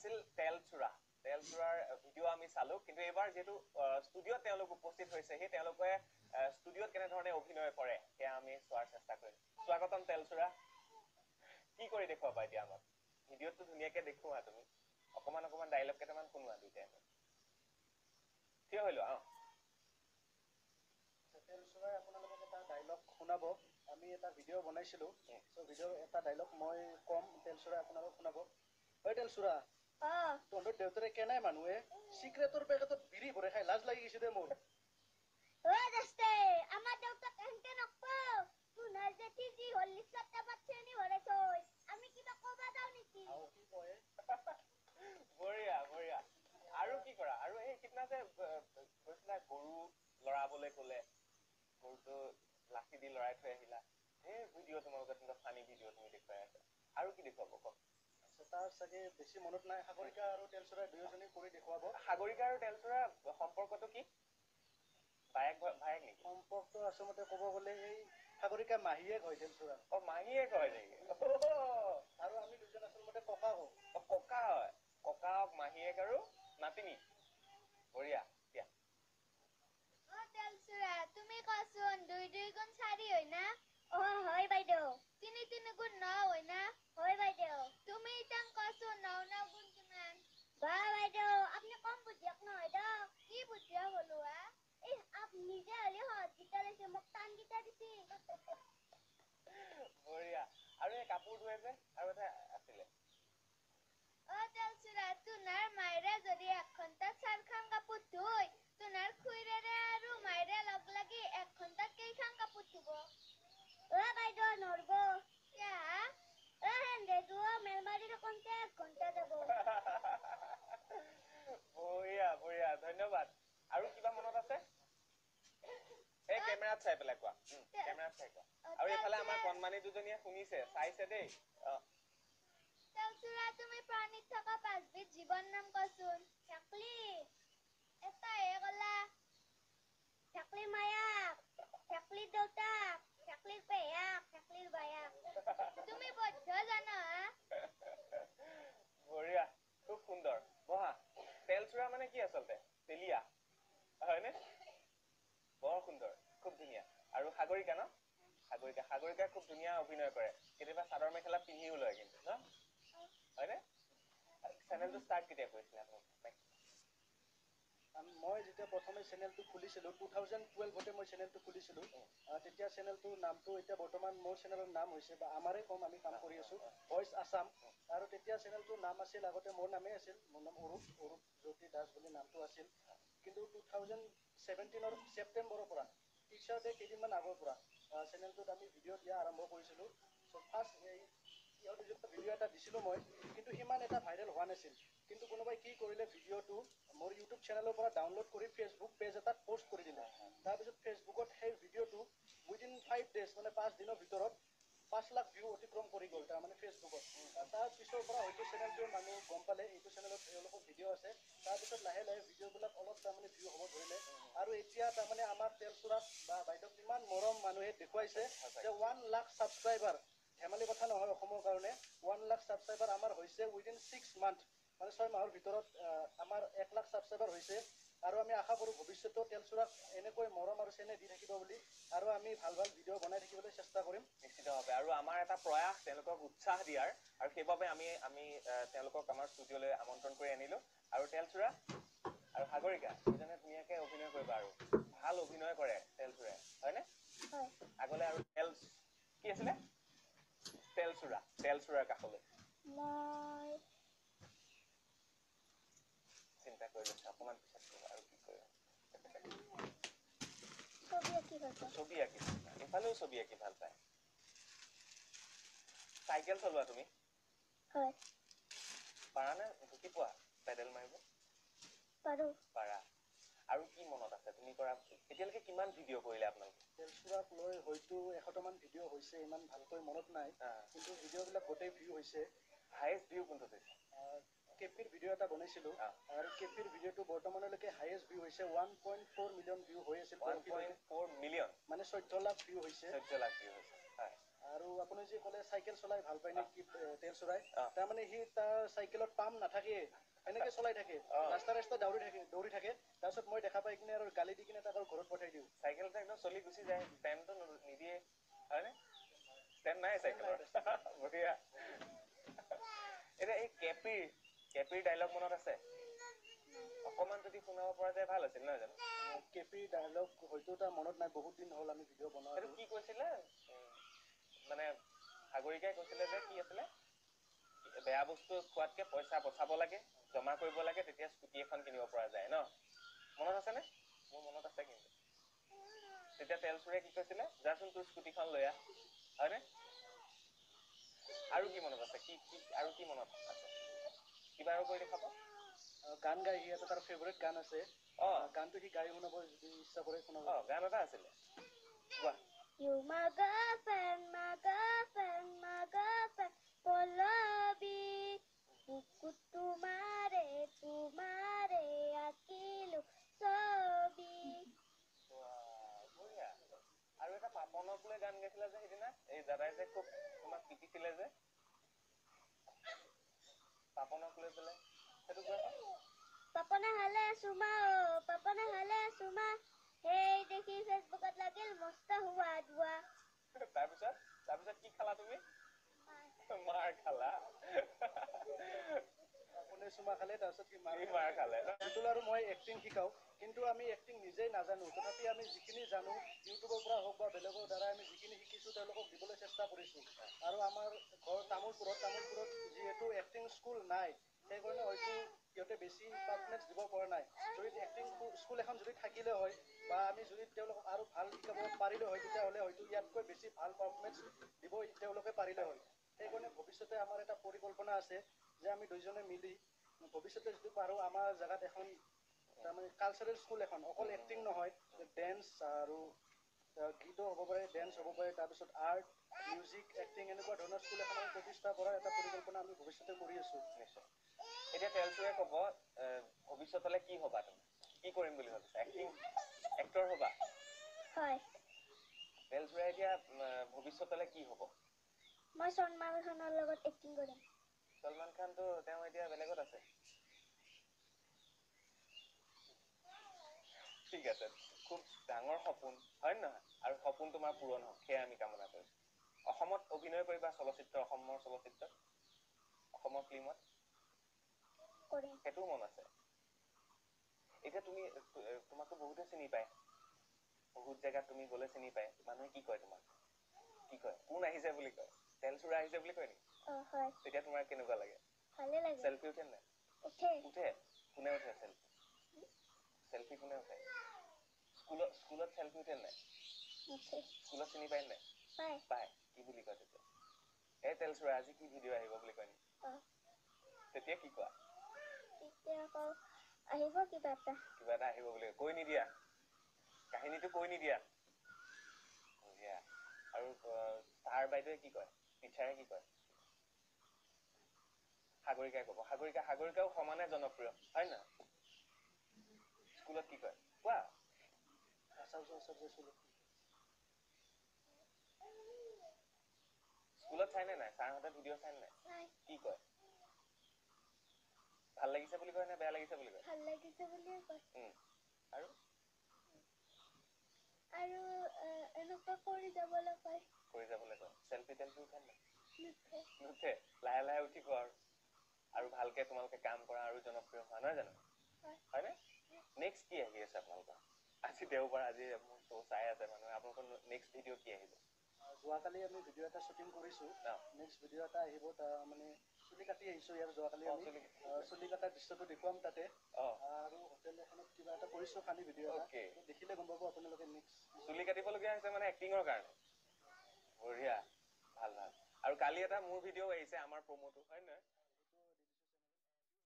আছিল তেলচুৰাৰ ভিডিঅ' আমি চালো কিন্তু এইবাৰ যেহেতু ষ্টুডিঅ'ত তেওঁলোক উপস্থিত হৈছে সেই তেওঁলোকে ষ্টুডিঅ'ত কেনেধৰণে অভিনয় কৰে সেয়া আমি চোৱাৰ চেষ্টা কৰিম স্বাগতম তেলচুৰা কি কৰি দেখুৱাবা এতিয়া আমাক ভিডিঅ'টো ধুনীয়াকে দেখুওৱা তুমি অকমান ডাইলগ কেইটামান শুনোৱা দুইটাই থিয় হৈ লোৱা তেলচুৰাই আপোনালোকক এটা ডাইলগ শুনাব আমি এটা ভিডিঅ' বনাইছিলোঁ চ' ভিডিঅ'ৰ এটা ডাইলগ মই ক'ম তেলচুৰাই আপোনালোক শুনাব ঐ তেলচুৰা তহঁতৰ দেউতাৰে কেনাই মানুহে চিক্ৰেটৰ পেকেটত বিৰি ভৰাই খাই লাজ লাগি গৈছে দে মোৰ আমাৰ দেউতাক এনকে নকওঁ তোনাৰ জেঠি যি হলিক্সত টেপাত চেনি ভৰাই থৈ আমি কিবা ক'বা যাওঁ নেকি আৰু কি কয় বঢ়িয়া আৰু কি কৰা আৰু এই সিদিনা যে কৈছিলা গৰু লৰাবলৈ ক'লে গৰুটো লাঠি দি লৰাই থৈ আহিলা এই ভিডিঅ' তোমালোকে ফানি ভিডিঅ' তুমি দেখুৱাই আছা আৰু কি দেখুৱাব কওক তাৰ চাগে বেছি মনত নাই সাগৰিকা আৰু তেলচুৰাই দুয়োজনী কৰি দেখুৱাব সাগৰিকা আৰু তেলচুৰা সম্পৰ্কটো কি ভায়েক নেকি সম্পৰ্কটো আচলতে ক'ব গ'লে এই সাগৰিকা মাহীয়েক হয় তেলচুৰা মাহীয়েক হয় নেকি আৰু আমি দুজন আচলতে ককা হওঁ ককা হয় ককাক মাহীয়েক আৰু নাতিনী বঢ়িয়া দিয়া তেলচুৰা তুমি কোৱাচোন 2 2 গুণ 4 হয় না হয় বাইদেউ 3 3 গুণ 9 হয় না হয় বাইদেউ তুমি ইতান কোৱাচোন 9 9 গুণ কিমান বা বাইদেউ আপুনি কম বুদ্ধিয়ক নহয় দ কি বুদ্ধিয়ক হলো এই নিজে হলে সহজ গীতা লৈছে মোক টান গীতা দিছি বঢ়িয়া আৰু এই কাপোৰ ধুৱে যে আৰু এটা আছিলে তেলচুৰা তোনাৰ মাইৰে যদি 1 ঘণ্টাত 4খান কাপোৰ ধুই তোনাৰ খুইৰেৰে আৰু মাইৰে লগ লাগি 1 ঘণ্টাত কেইখান কাপোৰ ধুব বাইদেউ নৰব কিয়া হেন্দে ধুৱ মেলমাৰি থাকোঁতে 1 ঘণ্টা যাব বঢ়িয়া ধন্যবাদ আৰু কিবা মনত আছে এই কেমেৰাত চাই পেলাই কোৱা কেমেৰাত চাই কোৱা আৰু এইফালে আমাৰ কণমানি দুজনীয়ে শুনিছে চাইছে দেই তেলচুৰা তুমি পানীত থকা 5বিধ জীৱৰ নাম কোৱাচোন ঢাকলি এটাহে ক'লা ঢাকলিৰ মায়াক ঢাকলিৰ দেউতাক ঢাকলিৰ পেহাক ঢাকলিৰ বায়াক তুমি বৈদ্ধ জানা বঢ়িয়া খুব সুন্দৰ বহা তেলচুৰা মানে কি আচলতে তেলীয়া হয়নে বৰ সুন্দৰ খুব ধুনীয়া আৰু সাগৰিকা ন সাগৰিকাই খুব ধুনীয়া অভিনয় কৰে কেতিয়াবা চাদৰ মেখেলা পিন্ধিও লয় কিন্তু ন হয়নে চেনেলটো ষ্টাৰ্ট কেতিয়া কৰিছিলে মই যেতিয়া প্ৰথমে চেনেলটো খুলিছিলোঁ 2012তে মই চেনেলটো খুলিছিলোঁ তেতিয়া চেনেলটোৰ নামটো এতিয়া বৰ্তমান মোৰ চেনেলৰ নাম হৈছে বা আমাৰে কম আমি কাম কৰি আছোঁ ভইচ আছাম আৰু তেতিয়া চেনেলটোৰ নাম আছিল আগতে মোৰ নামেই আছিল মোৰ নাম অৰূপ জ্যোতি দাস বুলি নামটো আছিল কিন্তু 2017ৰ ছেপ্টেম্বৰৰ পৰা টিচাৰ ডে কেইদিনমান আগৰ পৰা চেনেলটোত আমি ভিডিঅ' দিয়া আৰম্ভ কৰিছিলোঁ চ' ফাৰ্ষ্ট ইহঁতে যেতিয়া ভিডিঅ' এটা দিছিলোঁ মই কিন্তু সিমান এটা ভাইৰেল হোৱা নাছিল কিন্তু কোনোবাই কি কৰিলে ভিডিঅ'টো মোৰ ইউটিউব চেনেলৰ পৰা ডাউনলোড কৰি ফেচবুক পেজ এটাত পষ্ট কৰি দিলে তাৰপিছত ফেচবুকত সেই ভিডিঅ'টো উইদিন 5 days মানে 5 দিনৰ ভিতৰত 5 লাখ ভিউ অতিক্ৰম কৰি গ'ল তাৰমানে ফেচবুকত তাৰপিছৰ পৰা হয়তো চেনেলটোৰ মানুহ গম পালে এইটো চেনেলত এওঁলোকৰ ভিডিঅ' আছে তাৰপিছত লাহে লাহে ভিডিঅ'বিলাক অলপ তাৰমানে ভিউ হ'ব ধৰিলে আৰু এতিয়া তাৰমানে আমাৰ তেলচুৰাক বা বাইদেউক ইমান মৰম মানুহে দেখুৱাইছে যে 1 লাখ ছাবস্ক্ৰাইবাৰ ধেমালি কথা নহয় অসমৰ কাৰণে 1 লাখ ছাবস্ক্ৰাইবাৰ আমাৰ হৈছে উইদিন 6 মান্থ মানে 6 মাহৰ ভিতৰত আমাৰ 1 লাখ ছাবস্ক্ৰাইবাৰ হৈছে আৰু আমি আশা কৰোঁ ভৱিষ্যতেও তেলচুৰাক এনেকৈ মৰম আৰু চেনেহ দি থাকিব বুলি আৰু আমি ভাল ভাল ভিডিঅ' বনাই থাকিবলৈ চেষ্টা কৰিম নিশ্চিতভাৱে আৰু আমাৰ এটা প্ৰয়াস তেওঁলোকক উৎসাহ দিয়াৰ আৰু সেইবাবে আমি তেওঁলোকক আমাৰ ষ্টুডিঅ'লৈ আমন্ত্ৰণ কৰি আনিলোঁ আৰু তেলচুৰা আৰু সাগৰিকা দুজনে ধুনীয়াকৈ অভিনয় কৰিবা আৰু ভাল অভিনয় কৰে তেলচুৰাই হয়নে আগলৈ আৰু কি আছিলে তেলচুৰাৰ কাষলৈ মই চিন্তা কৰি লৈছে অকমান পিছত কৰিবা আৰু কি কৰিবা ছবি আঁকি ইফালেও ছবি আঁকি ভাল পায় চাইকেল চলোৱা তুমি পাৰা নে ঢুকি পোৱা পেডেল মাৰিব পাৰা আৰু কি মনত আছে তুমি কৰা এতিয়ালৈকে কিমান ভিডিঅ' কৰিলে আপোনালোকে তেলচুৰাক লৈ হয়তো 100টামান ভিডিঅ' হৈছে ইমান ভালকৈ মনত নাই কিন্তু ভিডিঅ'বিলাক গোটেই ভিউ হৈছে হায়েষ্ট ভিউ কোনটো হৈছে কেপিৰ ভিডিঅ' এটা বনাইছিলোঁ আৰু কেপিৰ ভিডিঅ'টো বৰ্তমানলৈকে হায়েষ্ট ভিউ হৈছে 1.4 মিলিয়ন ভিউ হৈ আছিল 1.4 মিলিয়ন মানে 14 লাখ ভিউ হৈছে 14 লাখ ভিউ হৈছে হয় আৰু আপুনি যে ক'লে চাইকেল চলাই ভাল পায় নে কি তেল চৰাই অ। তাৰমানে সি তাৰ চাইকেলত পাম্প নাথাকে এনেকে চলাই থাকে অ। ৰাস্তা দৌৰি থাকে তাৰপিছত মই দেখা পাই কিনে আৰু গালি দি কিনে তাক আৰু ঘৰত পঠাই দিওঁ চাইকেলটো একদম চলি গুচি যায় ষ্টেণ্ডটো নিদিয়ে হয়নে ষ্টেণ্ড নাই চাইকেলৰ বঢ়িয়া এতিয়া এই কেপিৰ ডাইলগ মনত আছে অকমান যদি শুনাব পৰা যায় ভাল আছিল নহয় জানো কেপি ডাইলগ হয়তো তাৰ মনত নাই বহুত দিন হ'ল আমি ভিডিঅ' সেইটো বনোৱাটো কি কৈছিলে মানে সাগৰিকাই কৈছিলে যে কি আছিলে বেয়া বস্তু খোৱাতকে পইচা বচাব লাগে জমা কৰিব লাগে তেতিয়া স্কুটি এখন কিনিব পৰা যায় ন মনত আছেনে মোৰ মনত আছে কিন্তু তেতিয়া তেলচুৰে কি কৈছিলে যাচোন তোৰ স্কুটিখন লৈ আহ হয়নে আৰু কি মনত আছে কি আৰু কি মনত আছে কিবা আৰু কৰি দেখাব গান গাই সি এটা তাৰ ফেভৰেট গান আছে গানটো সি গাই শুনাব যদি ইচ্ছা কৰে শুনাব গান এটা আছিলে কোৱা You my girlfriend, পল্লৱী বুকুত তোমাৰে আঁকিলো ছবি বঢ়িয়া আৰু এটা পাপনক লৈ গান গাইছিলে যে সেইদিনা এই দাদাই যে খুব তোমাক পিটিছিলে যে পাপনক লৈ পেলাই সেইটো কোৱাচোন পাপনে হালে চুমা সেই দেখি ফেচবুকত লাগিল মস্ত হুৱা দুৱা তাৰপিছত কি খালা তুমি মাৰ খালা আপুনি চুমা খালে তাৰপিছত সি মাৰ খালে জিতুল আৰু মই এক্টিং শিকাওঁ কিন্তু আমি এক্টিং নিজেই নাজানো তথাপি আমি যিখিনি জানো ইউটিউবৰ পৰা হওক বা বেলেগৰ দ্বাৰা আমি যিখিনি শিকিছোঁ তেওঁলোকক দিবলৈ চেষ্টা কৰিছোঁ আৰু আমাৰ ঘৰ তামোলপুৰত যিহেতু এক্টিং স্কুল নাই সেইকাৰণে হয়তো সিহঁতে বেছি পাৰফৰ্মেঞ্চ দিব পৰা নাই যদি এক্টিং স্কুল এখন যদি থাকিলে হয় বা আমি যদি তেওঁলোকক আৰু ভাল শিকাব পাৰিলে হয় তেতিয়াহ'লে হয়তো ইয়াতকৈ বেছি ভাল পাৰফৰ্মেঞ্চ দিব তেওঁলোকে পাৰিলে হয় সেইকাৰণে ভৱিষ্যতে আমাৰ এটা পৰিকল্পনা আছে যে আমি দুইজনে মিলি ভৱিষ্যতে যদি পাৰোঁ আমাৰ জেগাত এখন তাৰমানে কালচাৰেল স্কুল এখন অকল এক্টিং নহয় ডেন্স আৰু গীতো হ'ব পাৰে ডেন্স হ'ব পাৰে তাৰপিছত আৰ্ট মিউজিক এক্টিং এনেকুৱা ধৰণৰ স্কুল এখন প্ৰতিষ্ঠা কৰাৰ এটা পৰিকল্পনা আমি ভৱিষ্যতে কৰি আছোঁ নিশ্চয় এতিয়া তেলচুৰে ক'ব ভৱিষ্যতলৈ কি হ'বা তুমি কি কৰিম বুলি ভাবিছা এক্টৰ হ'বা হয় তেলচুৰে এতিয়া ভৱিষ্যতলৈ কি হ'ব মই সলমান খানৰ লগত এক্টিং কৰিম সলমান খানটো তেওঁ এতিয়া বেলেগত আছে ঠিক আছে খুব ডাঙৰ সপোন হয় নহয় আৰু সপোন তোমাৰ পূৰণ হওক সেয়া আমি কামনা কৰিছোঁ অসমত অভিনয় কৰিবা অসমৰ চলচ্চিত্ৰত অসমৰ ফিল্মত কৰিম সেইটোও মন আছে এতিয়া তোমাকতো বহুতে চিনি পায় বহুত জেগাত তুমি গ'লে চিনি পায় মানুহে কি কয় তোমাক কি কয় কোন আহিছে বুলি কয় তেলচুৰা আহিছে বুলি কয় নেকি হয় তেতিয়া তোমাৰ কেনেকুৱা লাগে ভালে লাগে চেলফি উঠে নাই উঠে কোনে উঠে চেলফি কোনে উঠে স্কুলত চেলফি উঠে নাই স্কুলত চিনি পায় নাই পায় কি বুলি কয় তেতিয়া এই তেলচুৰা আজি কি ভিডিঅ' আহিব বুলি কয় নেকি তেতিয়া কি কোৱা তেতিয়া আকৌ আহিব কিবা এটা আহিব বুলি কৈ নিদিয়া কাহিনীটো কৈ নিদিয়া বঢ়িয়া আৰু ছাৰ বাইদেৱে কি কয় টিচাৰে কি কয় সাগৰিকাই ক'ব সাগৰিকাও সমানে জনপ্ৰিয় হয় নহয় স্কুলত কি কয় কোৱা স্কুলত চাই নে নাই ছাৰহঁতে ভিডিঅ' চাই নে নাই কি কয় ভাল লাগিছে বুলি কয় নে বেয়া লাগিছে বুলি কয় ভাল লাগিছে বুলিয়ে কয় আৰু এনেকুৱা কৰি যাবলৈ কয় চেলফি উঠে নাই নুঠে লাহে উঠিব আৰু ভালকে তোমালোকে কাম কৰা আৰু জনপ্ৰিয় হোৱা নহয় জানো হয়নে নেক্সট কি আহি আছে আপোনালোকৰ আজি দেওবাৰ আজি মোৰ শ্ব' চাই আছে মানুহে আপোনালোকৰ নেক্সট ভিডিঅ' কি আহিব যোৱাকালি আমি ভিডিঅ' এটা শ্বুটিং কৰিছোঁ নেক্সট ভিডিঅ' এটা আহিব তাৰ মানে চুলি কাটি আহিছোঁ ইয়াৰ যোৱাকালি আমি চুলি কটাৰ দৃশ্যটো দেখুৱাম তাতে আৰু হোটেল এখনত কিবা এটা কৰিছোঁ ফানি ভিডিঅ' এটা দেখিলে গম পাব আপোনালোকে নেক্সট চুলি কাটিবলগীয়া হৈছে মানে এক্টিঙৰ কাৰণে বঢ়িয়া ভাল আৰু কালি এটা মোৰ ভিডিঅ' আহিছে আমাৰ প্ৰমোটো হয় নহয়